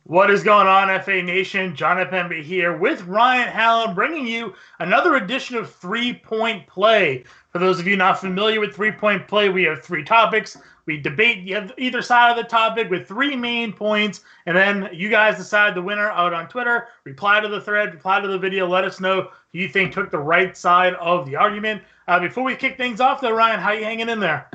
What is going on, FA Nation? John Impemba here with Ryan Hallam, bringing you another edition of 3-Point Play. For those of you not familiar with 3-Point Play, we have three topics. We debate either side of the topic with three main points, and then you guys decide the winner out on Twitter. Reply to the thread, reply to the video, let us know who you think took the right side of the argument. Before we kick things off, though, Ryan, how you hanging in there?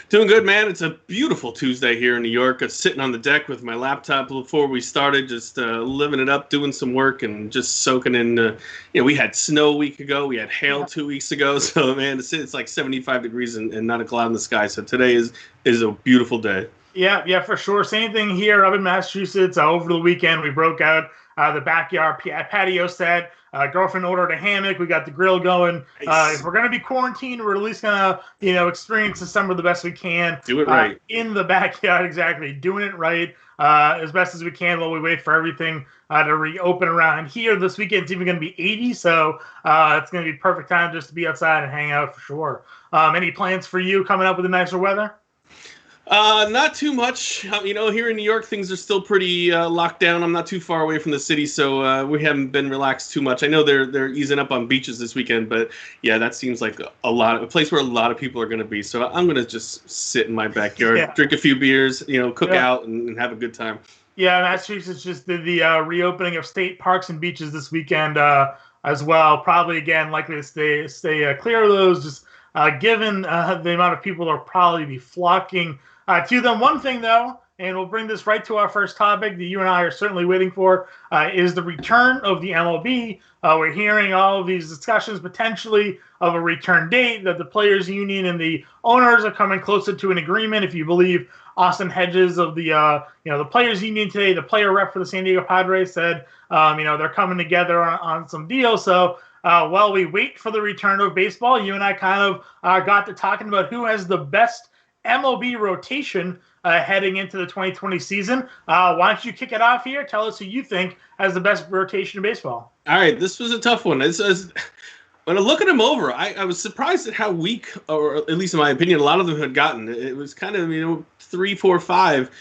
Doing good, man. It's a beautiful Tuesday here in New York. I'm sitting on the deck with my laptop before we started, just living it up, doing some work, and just soaking in. We had snow a week ago. We had hail 2 weeks ago. So, man, it's like 75 degrees and not a cloud in the sky. So today is a beautiful day. Yeah, for sure. Same thing here up in Massachusetts. Over the weekend, we broke out the backyard patio set. Girlfriend ordered a hammock. We got the grill going. Nice. If we're going to be quarantined, we're at least going to, experience the summer the best we can. Do it right. In the backyard, exactly. Doing it right as best as we can while we wait for everything to reopen around here. This weekend it's even going to be 80, so it's going to be perfect time just to be outside and hang out for sure. Any plans for you coming up with the nicer weather? Not too much. Here in New York, things are still pretty locked down. I'm not too far away from the city, so we haven't been relaxed too much. I know they're easing up on beaches this weekend, but yeah, that seems like a place where a lot of people are going to be. So I'm going to just sit in my backyard, drink a few beers, cook out and have a good time. Yeah, Massachusetts just did the reopening of state parks and beaches this weekend as well. Probably, again, likely to stay clear of those, just given the amount of people that will probably be flocking to them. One thing, though, and we'll bring this right to our first topic that you and I are certainly waiting for, is the return of the MLB. We're hearing all of these discussions potentially of a return date, that the Players Union and the owners are coming closer to an agreement. If you believe Austin Hedges of the Players Union today, the player rep for the San Diego Padres said, they're coming together on some deals. So while we wait for the return of baseball, you and I kind of got to talking about who has the best MLB rotation heading into the 2020 season. Why don't you kick it off here? Tell us who you think has the best rotation in baseball. All right, this was a tough one. When I look at them over, I was surprised at how weak, or at least in my opinion, a lot of them had gotten. It was kind of 3, 4, 5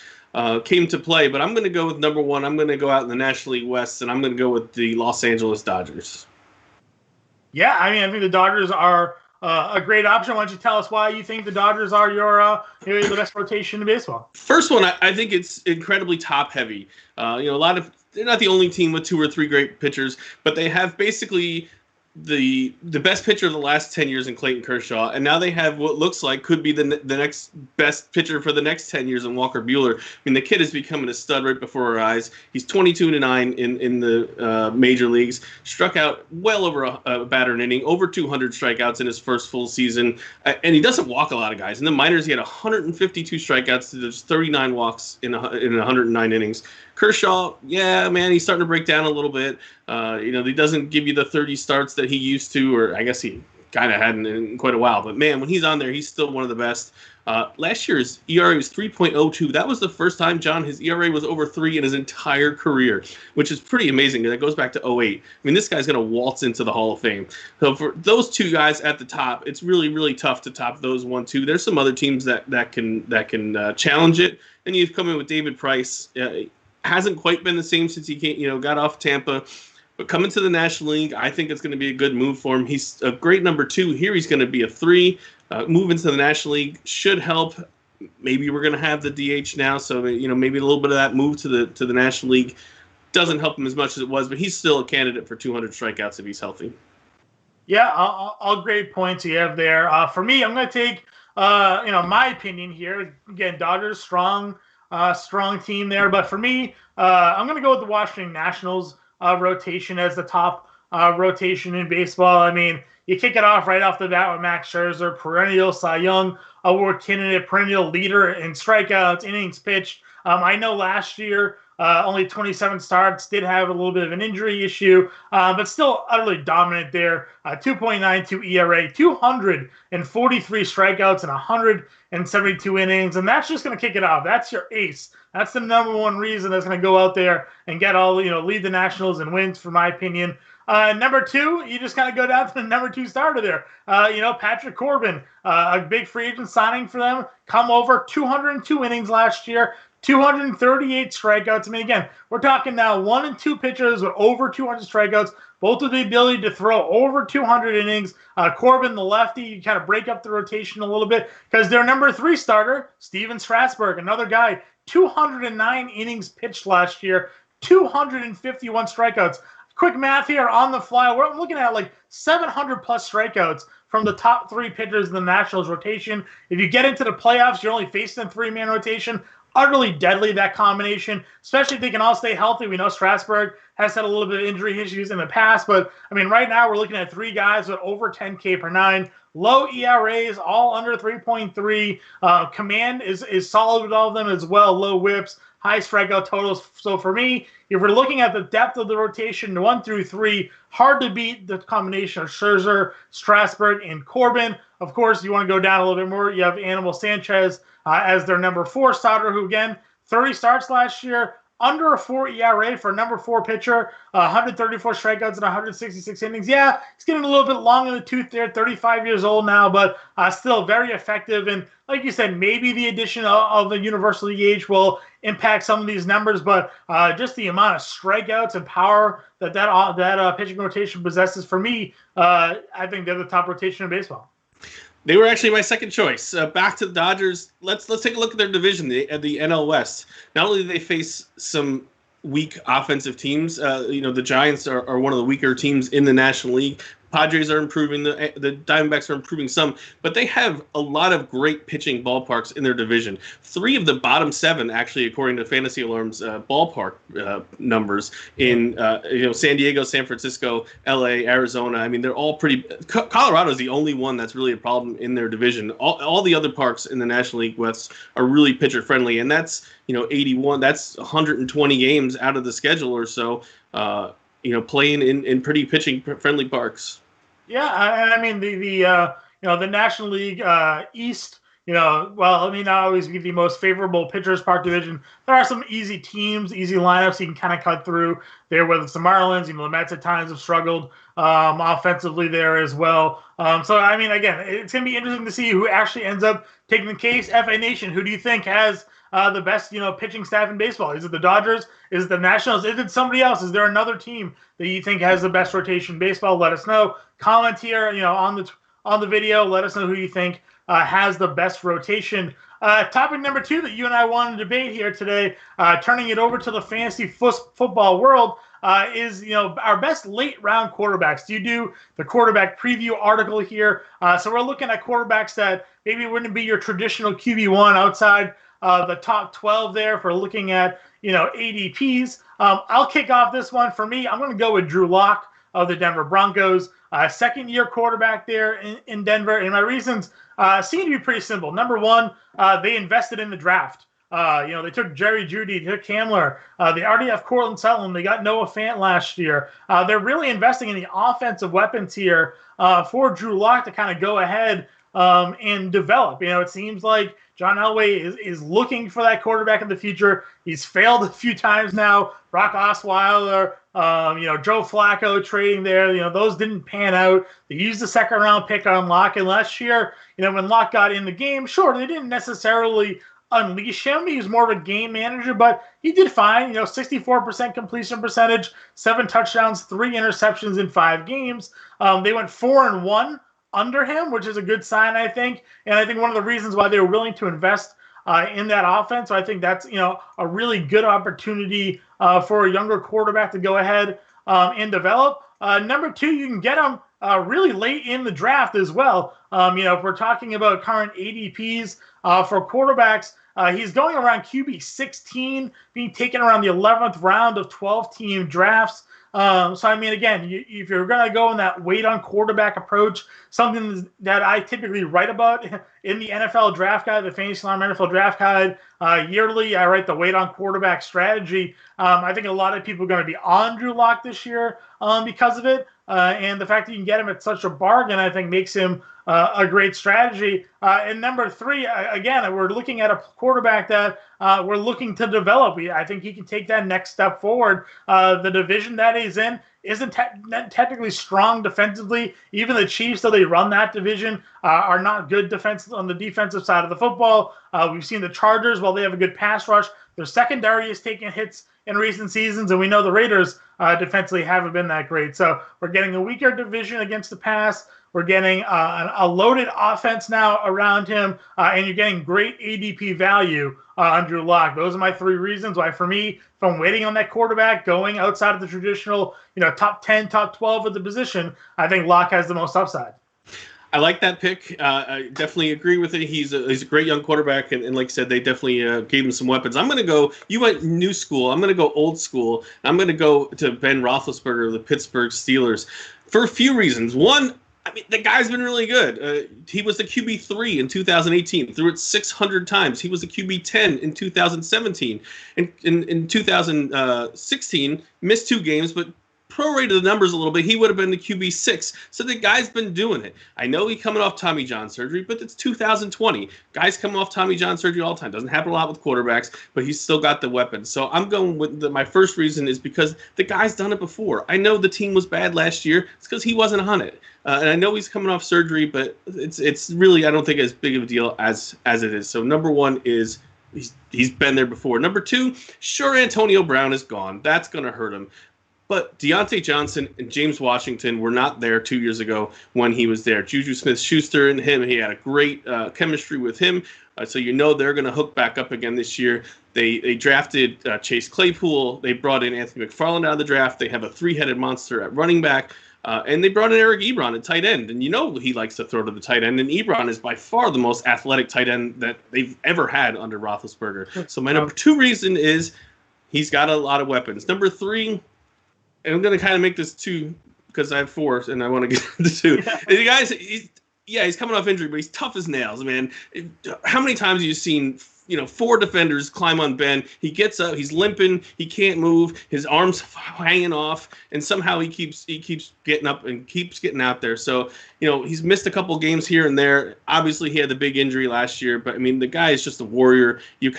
came to play. But I'm going to go with number one. I'm going to go out in the National League West, and I'm going to go with the Los Angeles Dodgers. Yeah, I think the Dodgers are a great option. Why don't you tell us why you think the Dodgers are the best rotation in baseball? First one, I think it's incredibly top heavy. They're not the only team with 2 or 3 great pitchers, but they have basically the best pitcher of the last 10 years in Clayton Kershaw, and now they have what looks like could be the next best pitcher for the next 10 years in Walker Buehler. The kid is becoming a stud right before our eyes. He's 22-9 in the major leagues, struck out well over a batter an inning, over 200 strikeouts in his first full season, and he doesn't walk a lot of guys. In the minors, he had 152 strikeouts, there's 39 walks in 109 innings. Kershaw, yeah, man, he's starting to break down a little bit. He doesn't give you the 30 starts that he used to, or I guess he kind of hadn't in quite a while. But, man, when he's on there, he's still one of the best. Last year's ERA was 3.02. That was the first time, John, his ERA was over 3 in his entire career, which is pretty amazing. That goes back to 08. This guy's going to waltz into the Hall of Fame. So for those two guys at the top, it's really, really tough to top those 1, 2. There's some other teams that can challenge it. And you've come in with David Price. Hasn't quite been the same since he got off Tampa. But coming to the National League, I think it's going to be a good move for him. He's a great number 2. Here he's going to be a 3. Move into the National League should help. Maybe we're going to have the DH now, so maybe a little bit of that move to the National League doesn't help him as much as it was, but he's still a candidate for 200 strikeouts if he's healthy. Yeah, all great points you have there. For me, I'm going to take my opinion here. Again, Dodgers strong team there, but for me, I'm going to go with the Washington Nationals rotation as the top rotation in baseball. You kick it off right off the bat with Max Scherzer, perennial Cy Young Award candidate, perennial leader in strikeouts, innings pitched. I know last year only 27 starts, did have a little bit of an injury issue, but still utterly dominant there. 2.92 ERA, 243 strikeouts in 172 innings, and that's just going to kick it off. That's your ace. That's the number one reason that's going to go out there and get lead the Nationals in wins, for my opinion. Number 2, you just kind of go down to the number 2 starter there. Patrick Corbin, a big free agent signing for them, come over 202 innings last year, 238 strikeouts. I mean, again, we're talking now 1 and 2 pitchers with over 200 strikeouts, both with the ability to throw over 200 innings. Corbin, the lefty, you kind of break up the rotation a little bit because their number 3 starter, Steven Strasburg, another guy, 209 innings pitched last year, 251 strikeouts. Quick math here on the fly. We're looking at like 700 plus strikeouts from the top 3 pitchers in the Nationals rotation. If you get into the playoffs, you're only facing a 3-man rotation. Utterly deadly, that combination, especially if they can all stay healthy. We know Strasburg has had a little bit of injury issues in the past, but I mean, right now we're looking at 3 guys with over 10K per 9. Low ERAs, all under 3.3. Command is solid with all of them as well. Low whips, high strikeout totals. So for me, if we're looking at the depth of the rotation, 1 through 3, hard to beat the combination of Scherzer, Strasburg, and Corbin. Of course, you want to go down a little bit more. You have Anibal Sanchez as their number 4 starter, who again, 30 starts last year, under a 4 ERA for a number 4 pitcher, 134 strikeouts and 166 innings. Yeah, he's getting a little bit long in the tooth there, 35 years old now, but still very effective. And like you said, maybe the addition of the Universal DH will impact some of these numbers, but just the amount of strikeouts and power that pitching rotation possesses, for me, I think they're the top rotation in baseball. They were actually my second choice. Back to the Dodgers. Let's take a look at their division, the NL West. Not only do they face some weak offensive teams, the Giants are one of the weaker teams in the National League. Padres are improving, the Diamondbacks are improving some, but they have a lot of great pitching ballparks in their division. 3 of the bottom 7, actually, according to Fantasy Alarm's ballpark numbers in San Diego, San Francisco, LA, Arizona. I mean, they're all pretty. Colorado is the only one that's really a problem in their division. All the other parks in the National League West are really pitcher friendly, and that's 81. That's 120 games out of the schedule or so. Playing in pretty pitching friendly parks. Yeah, I mean the National League East. Not always be the most favorable pitchers park division. There are some easy teams, easy lineups you can kind of cut through there. Whether it's the Marlins, the Mets at times have struggled offensively there as well. So I mean, again, it's going to be interesting to see who actually ends up taking the case. FA Nation, who do you think has the best, pitching staff in baseball? Is it the Dodgers? Is it the Nationals? Is it somebody else? Is there another team that you think has the best rotation in baseball? Let us know. Comment here, on the video. Let us know who you think has the best rotation. Topic number 2 that you and I want to debate here today, turning it over to the fantasy football world, is our best late round quarterbacks. Do you do the quarterback preview article here? So we're looking at quarterbacks that maybe wouldn't be your traditional QB1 outside the top 12 there for looking at ADPs. I'll kick off this one. For me, I'm going to go with Drew Lock of the Denver Broncos, second-year quarterback there in Denver. And my reasons seem to be pretty simple. Number 1, they invested in the draft. They took Jerry Jeudy, they took Hamler. They already have Cortland Sutton. They got Noah Fant last year. They're really investing in the offensive weapons here for Drew Lock to kind of go ahead and develop. It seems like John Elway is looking for that quarterback in the future. He's failed a few times now. Brock Osweiler, Joe Flacco trading there. Those didn't pan out. They used the second-round pick on Locke. And last year, when Locke got in the game, sure, they didn't necessarily unleash him. He was more of a game manager, but he did fine. 64% completion percentage, 7 touchdowns, 3 interceptions in 5 games. They went 4-1 under him, which is a good sign, I think. And I think one of the reasons why they were willing to invest in that offense. So I think that's, a really good opportunity for a younger quarterback to go ahead and develop. Number 2, you can get him really late in the draft as well. If we're talking about current ADPs for quarterbacks, he's going around QB 16, being taken around the 11th round of 12-team drafts. So, I mean, again, if you're going to go in that wait on quarterback approach, something that I typically write about in the NFL Draft Guide, the Fantasy Alarm NFL Draft Guide, yearly, I write the wait on quarterback strategy. I think a lot of people are going to be on Drew Lock this year because of it. And the fact that you can get him at such a bargain, I think, makes him a great strategy. And number 3, again, we're looking at a quarterback that we're looking to develop. I think he can take that next step forward. The division that he's in isn't technically strong defensively. Even the Chiefs, though they run that division, are not good defense on the defensive side of the football. We've seen the Chargers, while they have a good pass rush, their secondary is taking hits in recent seasons, and we know the Raiders defensively haven't been that great. So we're getting a weaker division against the pass. We're getting a loaded offense now around him, and you're getting great ADP value on Drew Lock. Those are my 3 reasons why, for me, if I'm waiting on that quarterback, going outside of the traditional, top 10, top 12 of the position, I think Lock has the most upside. I like that pick. I definitely agree with it. He's a great young quarterback, and like I said, they definitely gave him some weapons. I'm going to go. You went new school. I'm going to go old school. I'm going to go to Ben Roethlisberger of the Pittsburgh Steelers for a few reasons. One, I mean, the guy's been really good. He was the QB3 in 2018, threw it 600 times. He was the QB10 in 2017. In 2016, missed 2 games, but prorated the numbers a little bit, he would have been the QB6. So the guy's been doing it. I know he's coming off Tommy John surgery, but it's 2020. Guys come off Tommy John surgery all the time. Doesn't happen a lot with quarterbacks, but he's still got the weapons. So I'm going with my first reason is because the guy's done it before. I know the team was bad last year. It's because he wasn't on it. And I know he's coming off surgery, but it's really, I don't think, as big of a deal as it is. So number 1 is he's been there before. Number 2, sure, Antonio Brown is gone. That's going to hurt him. But Deontay Johnson and James Washington were not there 2 years ago when he was there. Juju Smith-Schuster and him, he had a great chemistry with him. So they're going to hook back up again this year. They drafted Chase Claypool. They brought in Anthony McFarland out of the draft. They have a 3-headed monster at running back. And they brought in Eric Ebron at tight end. And he likes to throw to the tight end. And Ebron is by far the most athletic tight end that they've ever had under Roethlisberger. So my number 2 reason is he's got a lot of weapons. Number 3... and I'm going to kind of make this 2 because I have 4, and I want to get into 2. Yeah. The guy's, he's coming off injury, but he's tough as nails, man. How many times have you seen 4 defenders climb on Ben? He gets up, he's limping, he can't move, his arms hanging off, and somehow he keeps getting up and keeps getting out there. So, he's missed a couple games here and there. Obviously, he had the big injury last year, but I mean, the guy is just a warrior. You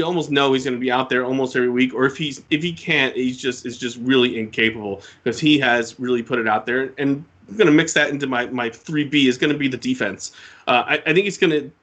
almost know he's going to be out there almost every week, or if he can't, is just really incapable because he has really put it out there. And I'm going to mix that into my 3B is going to be the defense. I think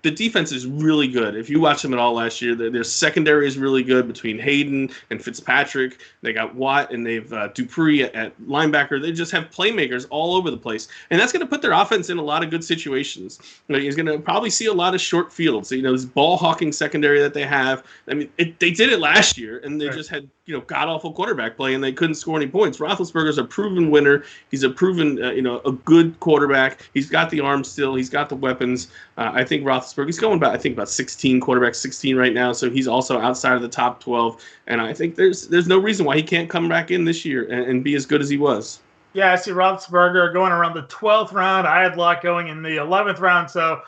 the defense is really good. If you watch them at all last year, their secondary is really good between Hayden and Fitzpatrick. They got Watt and they've Dupree at linebacker. They just have playmakers all over the place. And that's going to put their offense in a lot of good situations. He's going to probably see a lot of short fields. So, this ball hawking secondary that they have. I mean, they did it last year and they just had, god-awful quarterback play and they couldn't score any points. Roethlisberger's a proven winner. He's a proven, a good quarterback. He's got the arm still. He's got the weapons. I think Roethlisberger, he's going about 16 quarterbacks, 16 right now, so he's also outside of the top 12, and I think there's no reason why he can't come back in this year and be as good as he was. Yeah, I see Roethlisberger going around the 12th round. I had Locke going in the 11th round, so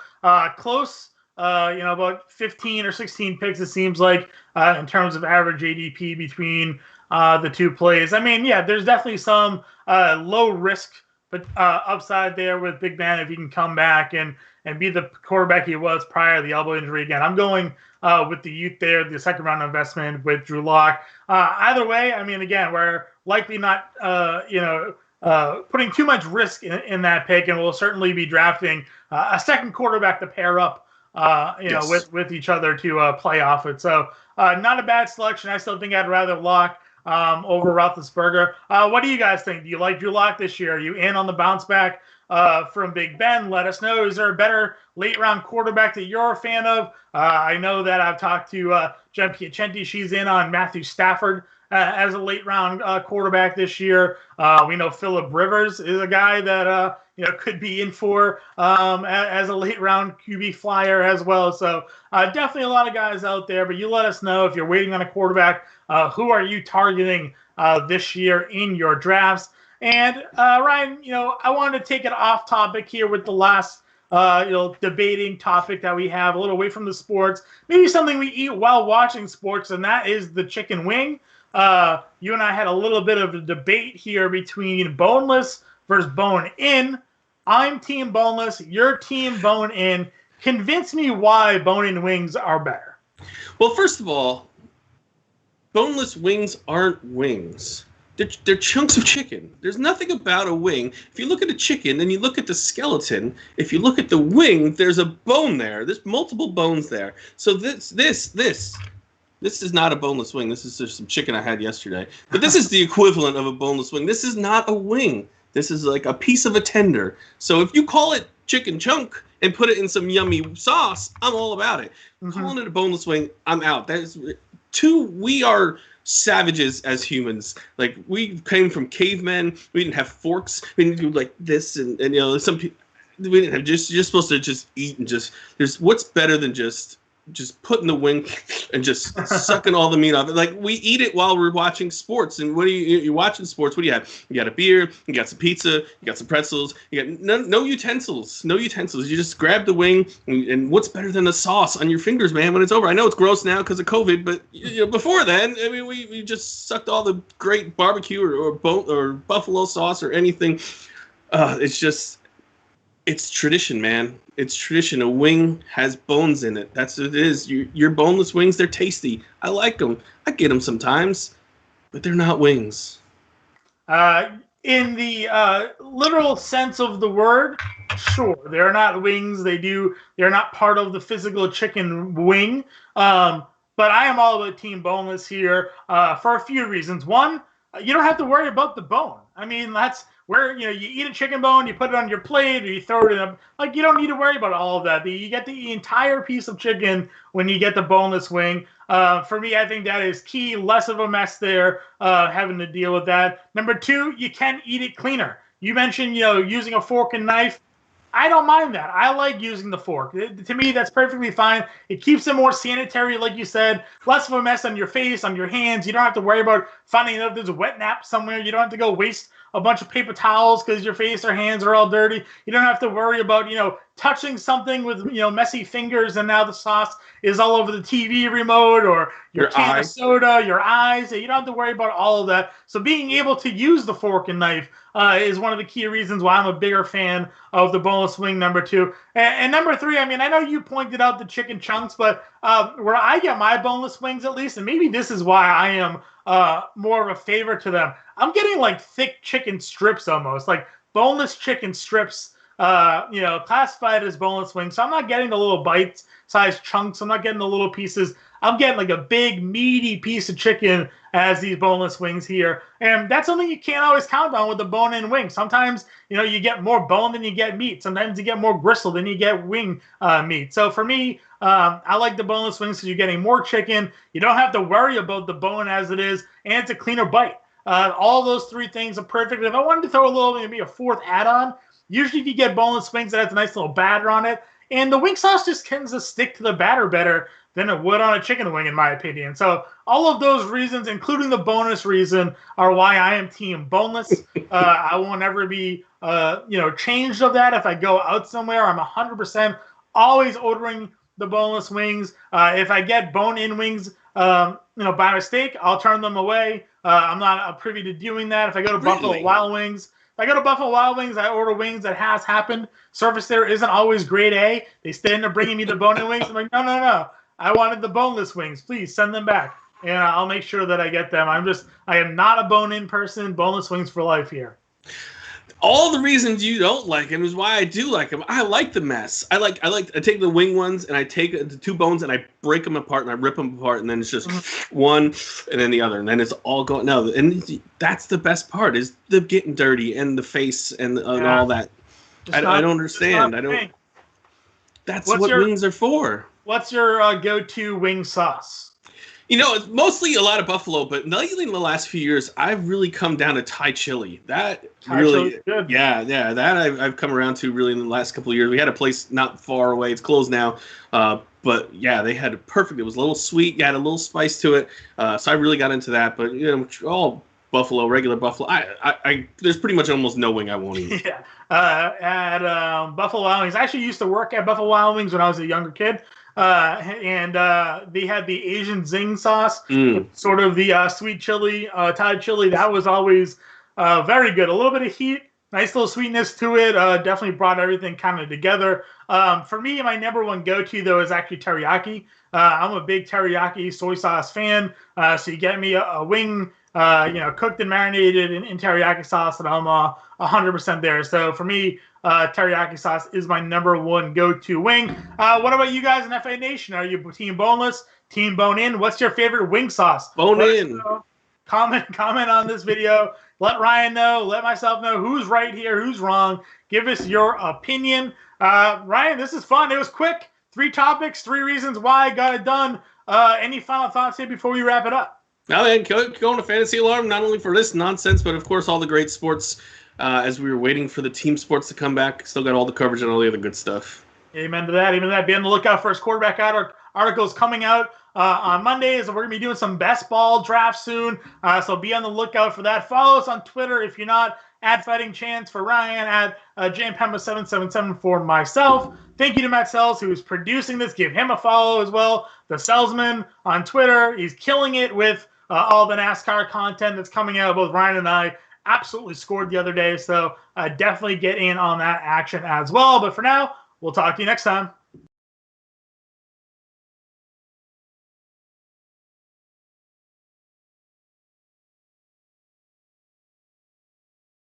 close, about 15 or 16 picks, it seems like, in terms of average ADP between the 2 plays. I mean, yeah, there's definitely some low risk but upside there with Big Ben if he can come back and be the quarterback he was prior to the elbow injury again. I'm going with the youth there, the 2nd round investment with Drew Lock. Either way, I mean, again, we're likely not, putting too much risk in that pick, and we'll certainly be drafting a second quarterback to pair up, yes, with each other to play off it. So not a bad selection. I still think I'd rather Lock over Roethlisberger. What do you guys think? Do you like Drew Lock this year? Are you in on the bounce back from Big Ben? Let us know. Is there a better late-round quarterback that you're a fan of? I know that I've talked to Jen Piacenti. She's in on Matthew Stafford as a late-round quarterback this year. We know Phillip Rivers is a guy that could be in for as a late-round QB flyer as well. So definitely a lot of guys out there. But you let us know if you're waiting on a quarterback. Who are you targeting this year in your drafts? And Ryan, I wanted to take it off topic here with the last, debating topic that we have, a little away from the sports. Maybe something we eat while watching sports, and that is the chicken wing. You and I had a little bit of a debate here between boneless versus bone-in. I'm team boneless. You're team bone-in. Convince me why bone-in wings are better. Well, first of all, boneless wings aren't wings. they're chunks of chicken. There's nothing about a wing. If you look at a chicken and you look at the skeleton, if you look at the wing, there's a bone there. There's multiple bones there. So this is not a boneless wing. This is just some chicken I had yesterday. But this is the equivalent of a boneless wing. This is not a wing. This is like a piece of a tender. So if you call it chicken chunk and put it in some yummy sauce, I'm all about it. Calling it a boneless wing, I'm out. That is we are savages as humans. Like, we came from cavemen. We didn't have forks. We didn't do like this, and you know, some people, we didn't have you're supposed to just eat and just, there's, what's better than just putting the wing and just sucking all the meat off it. Like, we eat it while we're watching sports. And what you're watching sports, what do you have? You got a beer, you got some pizza, you got some pretzels, you got no utensils. No utensils. You just grab the wing, and what's better than the sauce on your fingers, man, when it's over? I know it's gross now because of COVID, but you know, before then, I mean, we just sucked all the great barbecue or buffalo sauce or anything. It's tradition, man. It's tradition. A wing has bones in it. That's what it is. Your boneless wings, they're tasty. I like them. I get them sometimes, but they're not wings. In the literal sense of the word, sure, they're not wings. They're not part of the physical chicken wing. But I am all about team boneless here for a few reasons. One, you don't have to worry about the bone. I mean, that's where, you know, you eat a chicken bone, you put it on your plate, or you throw it in a, like, you don't need to worry about all of that. You get the entire piece of chicken when you get the boneless wing. For me, I think that is key. Less of a mess there, having to deal with that. Number two, you can eat it cleaner. You mentioned, you know, using a fork and knife. I don't mind that. I like using the fork. To me, that's perfectly fine. It keeps it more sanitary, like you said. Less of a mess on your face, on your hands. You don't have to worry about finding out if there's a wet nap somewhere. You don't have to go waste a bunch of paper towels because your face or hands are all dirty. You don't have to worry about, you know, touching something with, you know, messy fingers and now the sauce is all over the TV remote or your can of soda, your eyes. You don't have to worry about all of that. So being able to use the fork and knife is one of the key reasons why I'm a bigger fan of the boneless wing, number two. And number three, I mean, I know you pointed out the chicken chunks, but where I get my boneless wings, at least, and maybe this is why I am more of a favorite to them, I'm getting like thick chicken strips almost, like boneless chicken strips, you know, classified as boneless wings. So I'm not getting the little bite-sized chunks. I'm not getting the little pieces. I'm getting like a big, meaty piece of chicken as these boneless wings here. And that's something you can't always count on with the bone-in wing. Sometimes, you know, you get more bone than you get meat. Sometimes you get more gristle than you get wing meat. So for me, I like the boneless wings because you're getting more chicken. You don't have to worry about the bone as it is, and it's a cleaner bite. All those three things are perfect. If I wanted to throw a little, maybe a fourth add-on, usually if you get boneless wings that has a nice little batter on it, and the wing sauce just tends to stick to the batter better than it would on a chicken wing, in my opinion. So all of those reasons, including the bonus reason, are why I am team boneless. I won't ever be, you know, changed of that. If I go out somewhere, I'm 100% always ordering the boneless wings. If I get bone-in wings, you know, by mistake, I'll turn them away. I'm not privy to doing that. If I go to Buffalo Wild Wings, I order wings that has happened. Service there isn't always grade A. They still end up bringing me the bone-in wings. I'm like, no. I wanted the boneless wings. Please send them back, and I'll make sure that I get them. I am not a bone-in person. Boneless wings for life here. All the reasons you don't like them is why I do like them. I like the mess. I take the wing ones and I take the two bones and I break them apart and I rip them apart, and then it's just one and then the other, and then it's all going. No, and that's the best part, is the getting dirty and the face and all that. I don't understand. I don't. That's what wings are for. What's your go-to wing sauce? You know, it's mostly a lot of buffalo, but lately in the last few years, I've really come down to Thai chili. That really, good. Yeah, that I've come around to really in the last couple of years. We had a place not far away; it's closed now, but yeah, they had it perfect. It was a little sweet, had a little spice to it, so I really got into that. But you know, all buffalo, regular buffalo. There's pretty much almost no wing I won't eat. Yeah, at Buffalo Wild Wings, I actually used to work at Buffalo Wild Wings when I was a younger kid. And they had the Asian zing sauce, sort of the sweet chili, Thai chili. That was always very good. A little bit of heat, nice little sweetness to it. Definitely brought everything kind of together. For me, my number one go-to, though, is actually teriyaki. I'm a big teriyaki soy sauce fan. So you get me a wing cooked and marinated in teriyaki sauce, and I'm 100% there. So for me, teriyaki sauce is my #1 go-to wing. What about you guys in FA Nation? Are you team boneless, team bone in? What's your favorite wing sauce? Bone in. Comment on this video. Let Ryan know. Let myself know who's right here, who's wrong. Give us your opinion. Ryan, this is fun. It was quick. 3 topics, 3 reasons why I got it done. Any final thoughts here before we wrap it up? Now then, going to Fantasy Alarm, not only for this nonsense, but of course all the great sports. As we were waiting for the team sports to come back, still got all the coverage and all the other good stuff. Amen to that. Amen to that. Be on the lookout for his quarterback articles coming out on Mondays. We're going to be doing some best ball drafts soon, so be on the lookout for that. Follow us on Twitter if you're not, at Fighting Chance for Ryan, at Impemba777 for myself. Thank you to Matt Sells, who is producing this. Give him a follow as well. The Salesman on Twitter. He's killing it with all the NASCAR content that's coming out. Both Ryan and I absolutely scored the other day, so definitely get in on that action as well. But for now, we'll talk to you next time.